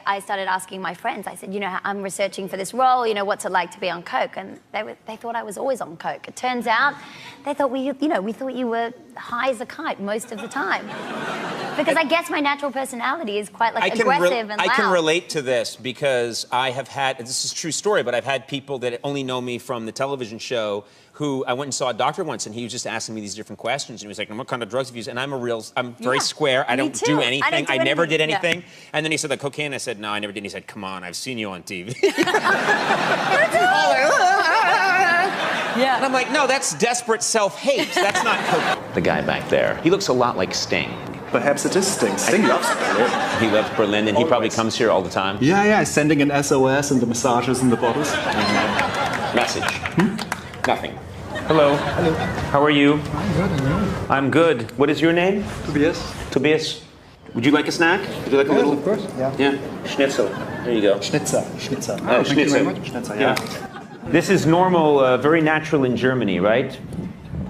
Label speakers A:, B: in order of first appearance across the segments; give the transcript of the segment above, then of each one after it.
A: I started asking my friends. I said, you know, I'm researching for this role. You know, what's it like to be on coke? And they thought I was always on coke. It turns out they thought we thought you were high as a kite most of the time. Because I guess my natural personality is quite like aggressive and loud.
B: I can relate to this because I have had, this is a true story, but I've had people that only know me from the television show who I went and saw a doctor once, and he was just asking me these different questions, and he was like, what kind of drugs have you used? And I'm very square. I don't do anything. I never did anything. Yeah. And then he said, like, cocaine? I said, no, I never did. And he said, come on, I've seen you on TV.
C: Yeah.
B: And I'm like, no, that's desperate self-hate. That's not cocaine. The guy back there, he looks a lot like Sting.
D: Perhaps it is Sting. Sting loves Berlin.
B: He loves Berlin, and he probably comes here all the time.
D: Yeah, sending an SOS and the massages and the bottles.
B: Message. Nothing. Hello.
D: Hello.
B: How are you?
D: I'm good, and you?
B: I'm good. What is your name?
D: Tobias.
B: Tobias. Would you like a snack? Would you like a little?
D: Of course. Yeah.
B: Yeah. Schnitzel. There you go.
D: Schnitzel.
B: Oh,
D: Thank
B: Schnitzel.
D: you very much. Schnitzel, yeah.
B: This is normal, very natural in Germany, right?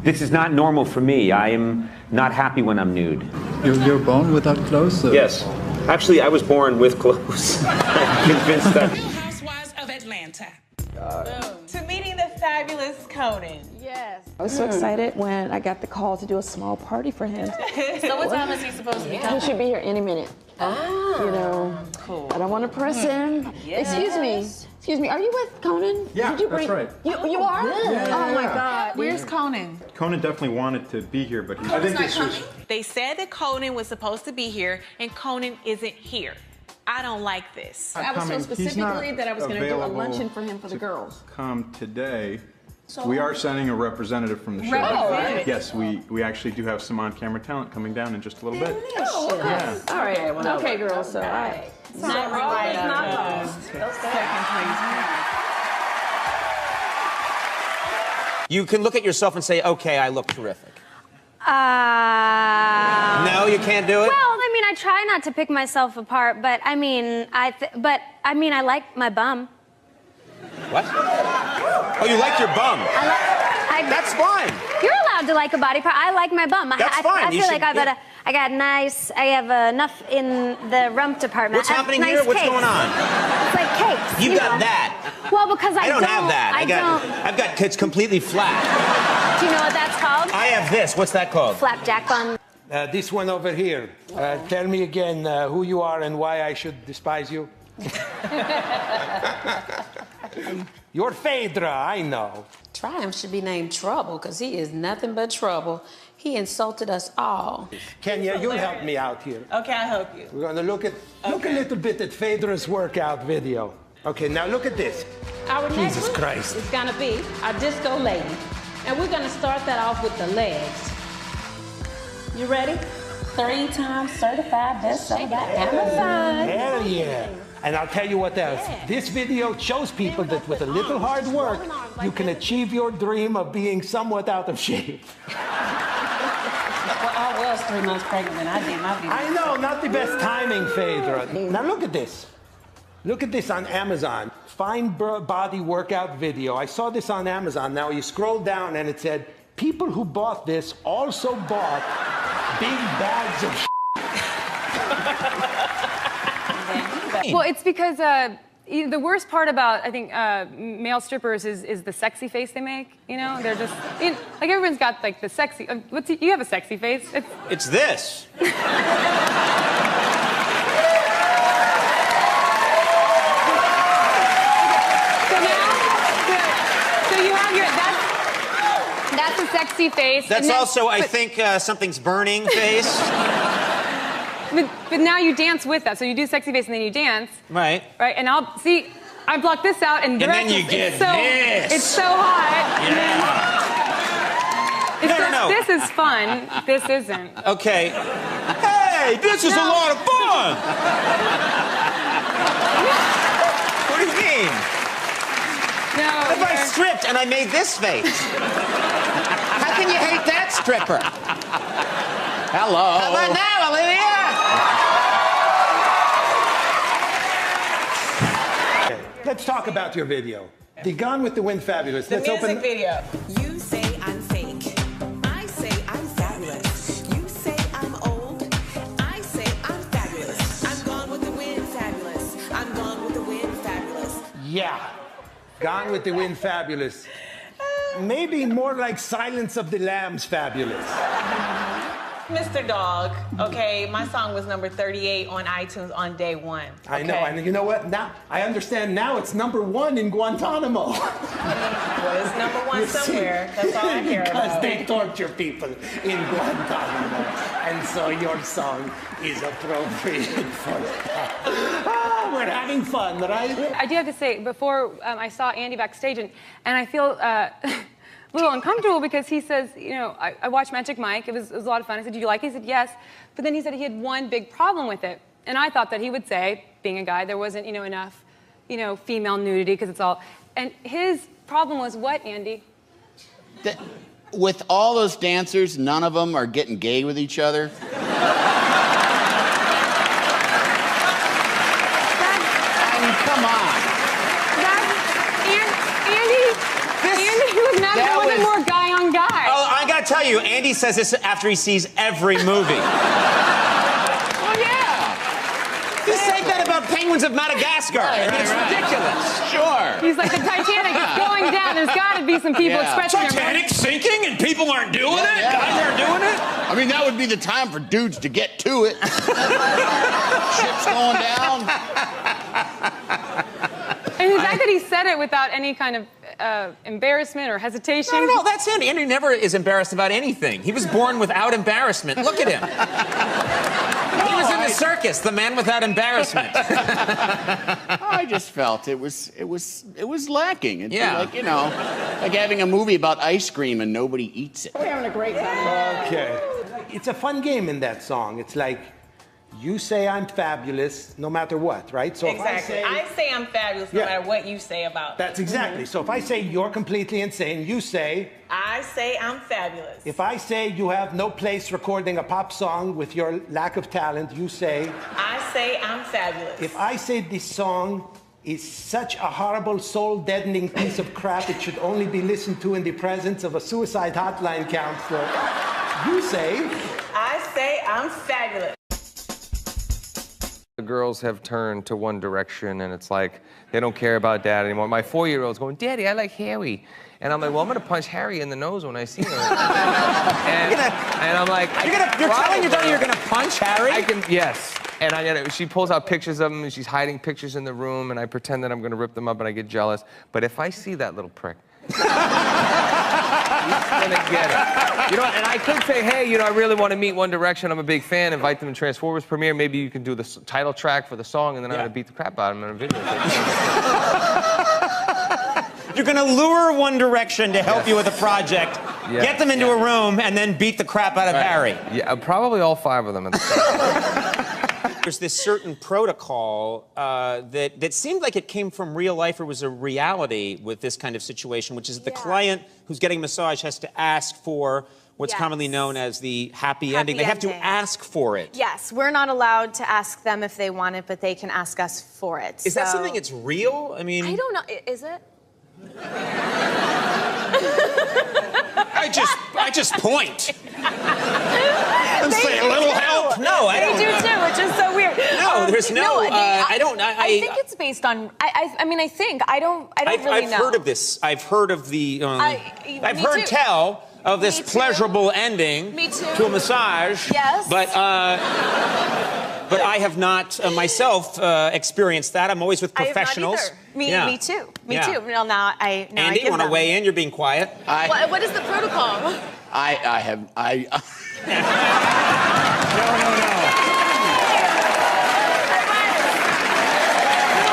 B: This is not normal for me. I am not happy when I'm nude.
D: You're born without clothes?
B: Yes. Actually, I was born with clothes. I'm convinced that.
E: Real Housewives of Atlanta. To meeting the fabulous Conan.
C: Yes. I was so excited when I got the call to do a small party for him.
E: So what time is he supposed to be coming?
C: He should be here any minute. You know, cool. I don't want to press him.
E: Yes.
C: Excuse me, are you with Conan?
D: Yeah, that's right.
C: You are? Yeah. Oh my God.
E: Where's Conan?
F: Conan definitely wanted to be here, but I think this was...
E: They said that Conan was supposed to be here, and Conan isn't here. I don't like this.
C: I was told specifically that I was going to do a luncheon for him for the girls.
F: Come today. So we are sending a representative from the show.
E: Right.
F: Yes, we actually do have some on-camera talent coming down in just a little bit.
C: Oh, okay. Yeah. All right. Okay, girls. So, all right.
E: It's not right.
B: You can look at yourself and say, okay, I look terrific. No, you can't do it?
A: Well, I mean, I try not to pick myself apart, but I mean, I like my bum.
B: What? Oh, you like your bum? That's fine.
A: You're allowed to like a body part. I like my bum.
B: That's fine.
A: I feel like I have enough in the rump department.
B: What's happening
A: nice
B: here? What's
A: cakes.
B: going on?
A: It's like cakes.
B: You got that.
A: Well, because I
B: don't have that. I've got it's completely flat.
A: Do you know what that's called?
B: I have this. What's that called?
A: Flapjack bun.
G: This one over here. Tell me again who you are and why I should despise you. You're Phaedra, I know.
H: Triumph should be named Trouble because he is nothing but trouble. He insulted us all.
G: Kenya, you'll help me out here.
E: Okay, I'll help you.
G: We're going to look a little bit at Phaedra's workout video. Okay, now look at this.
H: Our next
G: Jesus
H: look
G: Christ.
H: is going to be our disco lady. And we're going to start that off with the legs. You ready? 3 times certified bestseller by Amazon.
G: Hell yeah. And I'll tell you what else. This video shows people that with a little hard work, you can achieve your dream of being somewhat out of shape.
H: Well, I was 3 months pregnant and I did my video.
G: I know, not the best timing, Phaedra. Now look at this. Look at this on Amazon. Fine body workout video. I saw this on Amazon. Now you scroll down and it said, people who bought this also bought big bags of
I: Well, it's because the worst part about, I think, male strippers is the sexy face they make. You know, they're just like everyone's got like the sexy. You have a sexy face.
B: It's this.
I: That's a sexy face.
B: That's also, I think, something's burning face.
I: But now you dance with that. So you do sexy face and then you dance.
B: Right.
I: Right. And I block this out and the rest
B: then you get this.
I: It's so hot.
B: Yeah. No.
I: This is fun. This isn't.
B: Okay. Hey, this is a lot of fun. What do you mean?
I: No.
B: If I stripped and I made this face, how can you hate that stripper? Hello. How about now, Olivia?
G: Let's talk about your video. The Gone with the Wind Fabulous.
E: The music video.
J: You say I'm fake. I say I'm fabulous. You say I'm old. I say I'm fabulous. I'm gone with the wind fabulous.
G: Yeah. Gone with the Wind, fabulous. Maybe more like Silence of the Lambs, fabulous.
E: Mr. Dog, okay, my song was number 38 on iTunes on day one.
G: I know, and you know what? Now, I understand now it's #1 in Guantanamo.
E: Well, it's number one somewhere. That's all I care
G: because
E: about.
G: they torture people in Guantanamo. And so your song is appropriate for that. Ah, we're having fun, right?
I: I do have to say, before I saw Andy backstage, and I feel a little uncomfortable because he says, you know, I watched Magic Mike. It was a lot of fun. I said, did you like it? He said, yes. But then he said he had one big problem with it. And I thought that he would say, being a guy, there wasn't, you know, enough, you know, female nudity because it's all. And his problem was what, Andy?
K: With all those dancers, none of them are getting gay with each other. I mean, come on.
I: Andy was not going more guy on guy.
B: Oh, I gotta tell you, Andy says this after he sees every movie.
K: Well, yeah.
B: You say that about Penguins of Madagascar. I mean, it's ridiculous.
K: Sure.
I: He's like, the Titanic is going down. There's got to be some people expressing their
B: Titanic sinking and people aren't doing it?
K: Yeah.
B: Guys aren't doing it?
K: I mean, that would be the time for dudes to get to it. Ship's going down.
I: And the fact that he said it without any kind of embarrassment or hesitation.
B: No, that's Andy. Andy never is embarrassed about anything. He was born without embarrassment. Look at him. He was in the circus, the man without embarrassment.
K: I just felt it was lacking. It'd be like, you know, like having a movie about ice cream and nobody eats it.
C: We're having a great time.
G: Okay. It's a fun game in that song. It's like, you say I'm fabulous no matter what, right? So
E: Exactly.
G: if
E: I say I'm fabulous no matter what you say about me.
G: That's exactly. So if I say you're completely insane, you say...
E: I say I'm fabulous.
G: If I say you have no place recording a pop song with your lack of talent, you say...
E: I say I'm fabulous.
G: If I say this song is such a horrible, soul-deadening piece of crap, it should only be listened to in the presence of a suicide hotline counselor, you say...
E: I say I'm fabulous.
L: The girls have turned to One Direction, and it's like they don't care about dad anymore. My 4-year-old's going, Daddy, I like Harry. And I'm like, well, I'm going to punch Harry in the nose when I see him. and I'm like...
B: You're telling your daughter you're going to punch Harry?
L: Yes. And she pulls out pictures of him, and she's hiding pictures in the room, and I pretend that I'm going to rip them up, and I get jealous. But if I see that little prick... He's gonna get it. You know, and I could say, hey, you know, I really want to meet One Direction. I'm a big fan. Invite them to Transformers premiere. Maybe you can do the title track for the song, and then I'm gonna beat the crap out of him in a video.
B: You're gonna lure One Direction to help you with a project, get them into a room, and then beat the crap out of Harry.
L: Yeah, probably all 5 of them at the same time.
B: There's this certain protocol that seemed like it came from real life or was a reality with this kind of situation, which is the client who's getting a massage has to ask for what's commonly known as the happy ending. They have to ask for it.
M: Yes, we're not allowed to ask them if they want it, but they can ask us for it.
B: Is that something that's real? I mean...
M: I don't know. Is it?
B: I just point. And say a little help. No, I don't.
M: They do too, which is so weird.
B: No, there's no. I don't.
M: I think it's based on. I mean, I think I don't really know.
B: I've heard of this. I've heard of the. I've
M: me
B: heard
M: too.
B: tell of this
M: Me too.
B: pleasurable ending
M: Me too.
B: to a massage.
M: Yes.
B: But I have not myself experienced that. I'm always with professionals.
M: I have not either. Me too. Me too. Well, now I
B: Andy, you want to weigh in? You're being quiet.
M: What is the protocol?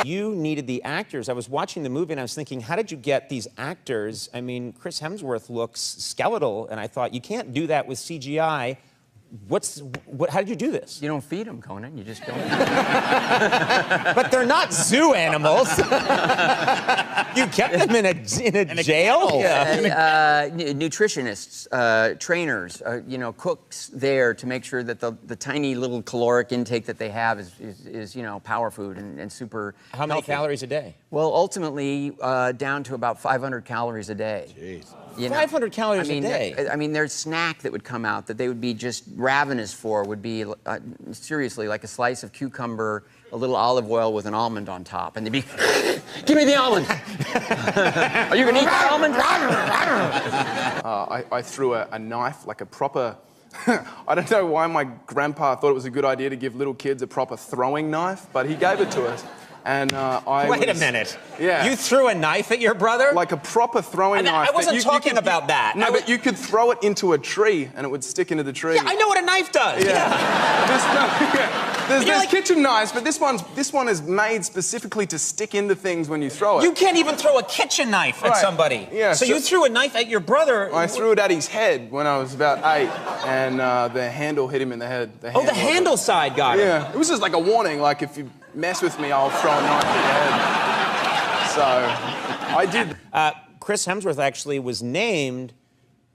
B: You needed the actors. I was watching the movie and I was thinking, how did you get these actors? I mean, Chris Hemsworth looks skeletal, and I thought, you can't do that with CGI. How did you do this?
N: You don't feed them, Conan. You just don't.
B: But they're not zoo animals. You kept them in a jail?
N: Nutritionists, trainers, you know, cooks there to make sure that the tiny little caloric intake that they have is you know, power food and super
B: How many
N: healthy.
B: calories a day?
N: Well, ultimately, down to about 500 calories a day.
B: Jeez.
N: You know?
B: 500 calories a day.
N: I mean, their snack that would come out that they would be just ravenous for would be, seriously, like a slice of cucumber, a little olive oil with an almond on top. And they'd be, give me the almond. Are you going to eat the almond?
O: I threw a knife, like a proper... I don't know why my grandpa thought it was a good idea to give little kids a proper throwing knife, but he gave it to us. And
B: Wait a minute.
O: Yeah.
B: You threw a knife at your brother?
O: Like a proper throwing knife.
B: I wasn't talking about that.
O: No, but you could throw it into a tree and it would stick into the tree.
B: Yeah, I know what a knife does.
O: There's kitchen knives, but this one is made specifically to stick into things when you throw it.
B: You can't even throw a kitchen knife at somebody.
O: Yeah.
B: So you threw a knife at your brother.
O: I threw it at his head when I was about 8, and the handle hit him in the head.
B: The handle side got it.
O: Yeah. It was just like a warning, like if you mess with me, I'll throw a knife at your head. So I did.
B: Chris Hemsworth actually was named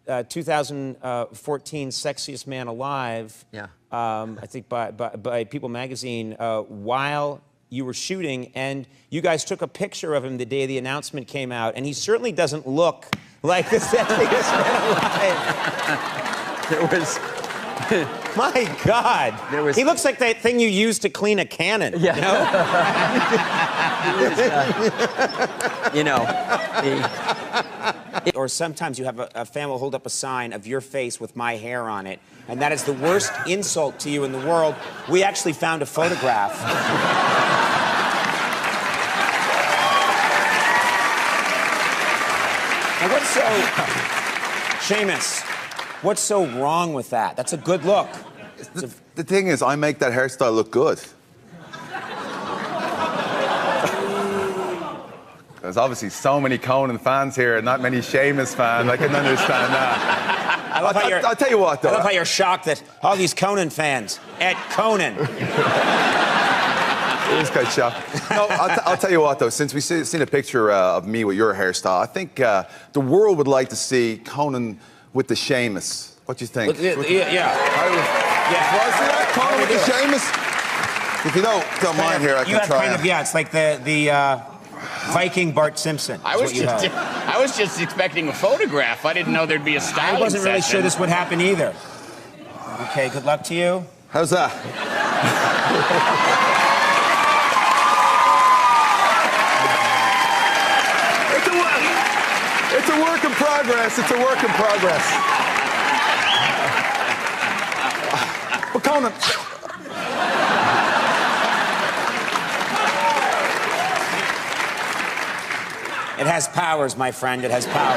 B: 2014 Sexiest Man Alive.
N: Yeah.
B: I think by People Magazine while you were shooting, and you guys took a picture of him the day the announcement came out, and he certainly doesn't look like the Sexiest Man Alive.
N: There was...
B: My God. He looks like that thing you use to clean a cannon.
N: Yeah.
B: You know? Or sometimes you have a fan will hold up a sign of your face with my hair on it, and that is the worst insult to you in the world. We actually found a photograph. Now, what's so... Seamus, what's so wrong with that? That's a good look.
P: The thing is, I make that hairstyle look good. There's obviously so many Conan fans here and not many Seamus fans. I can understand that. I'll tell you what, though.
B: I love how you're shocked that all these Conan fans at Conan.
P: It is quite shocked. No, I'll tell you what, though. Since we've seen a picture of me with your hairstyle, I think the world would like to see Conan with the Seamus. What do you think?
B: Yeah.
P: Want to see that? Conan with the Seamus? If you don't mind here, I can try.
B: It's like the Viking Bart Simpson.
K: I was just expecting a photograph. I didn't know there'd be a styling
B: I wasn't really
K: session.
B: sure this would happen either. Okay, good luck to you.
P: How's that? It's a work in progress. It's a work in progress. But Conan...
B: It has powers, my friend. It has powers.